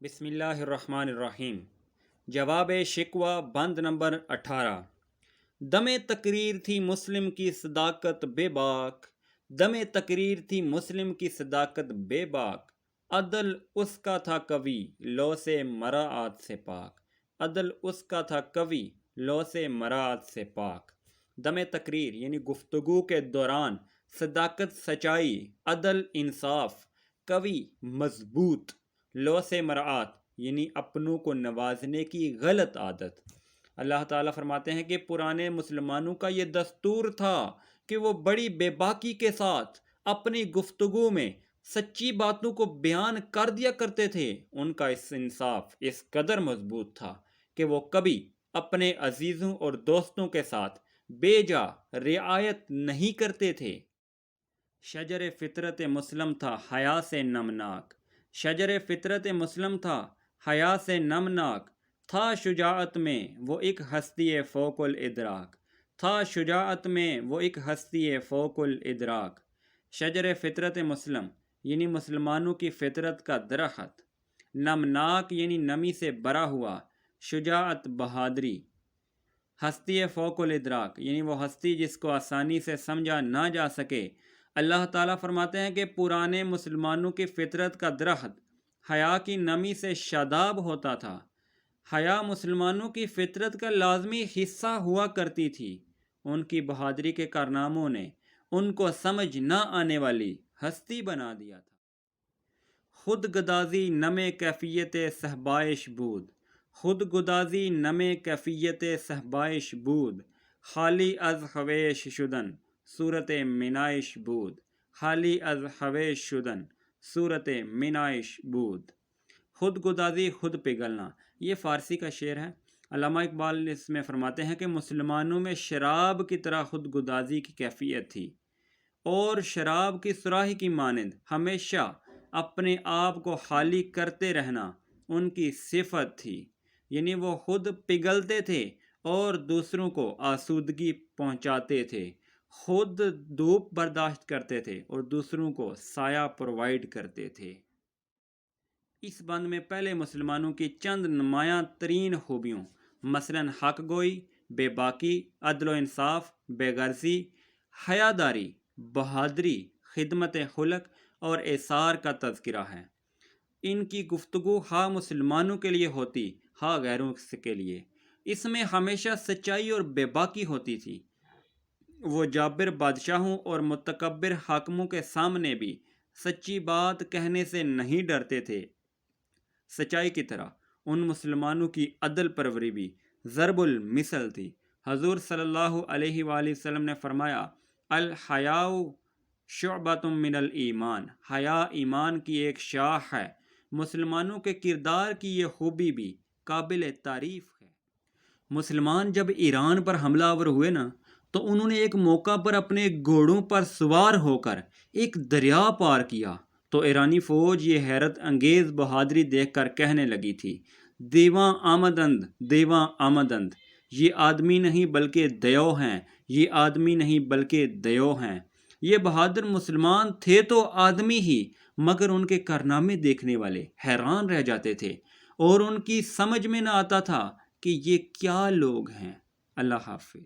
بسم اللہ الرحمن الرحیم۔ جواب شکوہ بند نمبر 18۔ دم تقریر تھی مسلم کی صداقت بے باک، دم تقریر تھی مسلم کی صداقت بے باک، عدل اس کا تھا قوی لو سے مراعات سے پاک، عدل اس کا تھا قوی لو سے مراعات سے پاک۔ دم تقریر یعنی گفتگو کے دوران صداقت، سچائی، عدل، انصاف، قوی، مضبوط، لو سے مراعات یعنی اپنوں کو نوازنے کی غلط عادت۔ اللہ تعالیٰ فرماتے ہیں کہ پرانے مسلمانوں کا یہ دستور تھا کہ وہ بڑی بے باکی کے ساتھ اپنی گفتگو میں سچی باتوں کو بیان کر دیا کرتے تھے۔ ان کا اس انصاف اس قدر مضبوط تھا کہ وہ کبھی اپنے عزیزوں اور دوستوں کے ساتھ بے جا رعایت نہیں کرتے تھے۔ شجر فطرت مسلم تھا حیا سے نمناک، شجر فطرت مسلم تھا حیا سے نمناک، تھا شجاعت میں وہ ایک ہستی فوق الادراک، تھا شجاعت میں وہ ایک ہستی فوق الادراک۔ شجر فطرت مسلم یعنی مسلمانوں کی فطرت کا درخت، نمناک یعنی نمی سے بھرا ہوا، شجاعت بہادری، ہستی فوق الادراک یعنی وہ ہستی جس کو آسانی سے سمجھا نہ جا سکے۔ اللہ تعالیٰ فرماتے ہیں کہ پرانے مسلمانوں کی فطرت کا درخت حیا کی نمی سے شاداب ہوتا تھا۔ حیا مسلمانوں کی فطرت کا لازمی حصہ ہوا کرتی تھی۔ ان کی بہادری کے کارناموں نے ان کو سمجھ نہ آنے والی ہستی بنا دیا تھا۔ خود گدازی نم کیفیت صہبائش بود، خود گدازی نم کیفیت صہبائش بود، خالی از خویش شدن صورت منائش بود، خالی از خویش شدن صورت منائش بود۔ خود گدازی، خود پگھلنا، یہ فارسی کا شعر ہے۔ علامہ اقبال اس میں فرماتے ہیں کہ مسلمانوں میں شراب کی طرح خود گدازی کی کیفیت تھی، اور شراب کی صراحی کی مانند ہمیشہ اپنے آپ کو خالی کرتے رہنا ان کی صفت تھی۔ یعنی وہ خود پگھلتے تھے اور دوسروں کو آسودگی پہنچاتے تھے، خود دھوپ برداشت کرتے تھے اور دوسروں کو سایہ پرووائڈ کرتے تھے۔ اس بند میں پہلے مسلمانوں کی چند نمایاں ترین خوبیوں مثلاً حق گوئی، بے باکی، عدل و انصاف، بے غرضی، حیاداری، بہادری، خدمت خلق اور ایثار کا تذکرہ ہے۔ ان کی گفتگو ہاں مسلمانوں کے لیے ہوتی، ہاں غیروں کے لیے۔ اس میں ہمیشہ سچائی اور بے باکی ہوتی تھی۔ وہ جابر بادشاہوں اور متکبر حاکموں کے سامنے بھی سچی بات کہنے سے نہیں ڈرتے تھے۔ سچائی کی طرح ان مسلمانوں کی عدل پروری بھی ضرب المثل تھی۔ حضور صلی اللہ علیہ وآلہ وسلم نے فرمایا، الحیاء شعبۃ من الایمان، حیا ایمان کی ایک شاخ ہے۔ مسلمانوں کے کردار کی یہ خوبی بھی قابل تعریف ہے۔ مسلمان جب ایران پر حملہ آور ہوئے نا تو انہوں نے ایک موقع پر اپنے گھوڑوں پر سوار ہو کر ایک دریا پار کیا تو ایرانی فوج یہ حیرت انگیز بہادری دیکھ کر کہنے لگی تھی، دیواں آمدند، دیواں آمدند، یہ آدمی نہیں بلکہ دیو ہیں، یہ آدمی نہیں بلکہ دیو ہیں۔ یہ بہادر مسلمان تھے تو آدمی ہی، مگر ان کے کارنامے دیکھنے والے حیران رہ جاتے تھے اور ان کی سمجھ میں نہ آتا تھا کہ یہ کیا لوگ ہیں۔ اللہ حافظ۔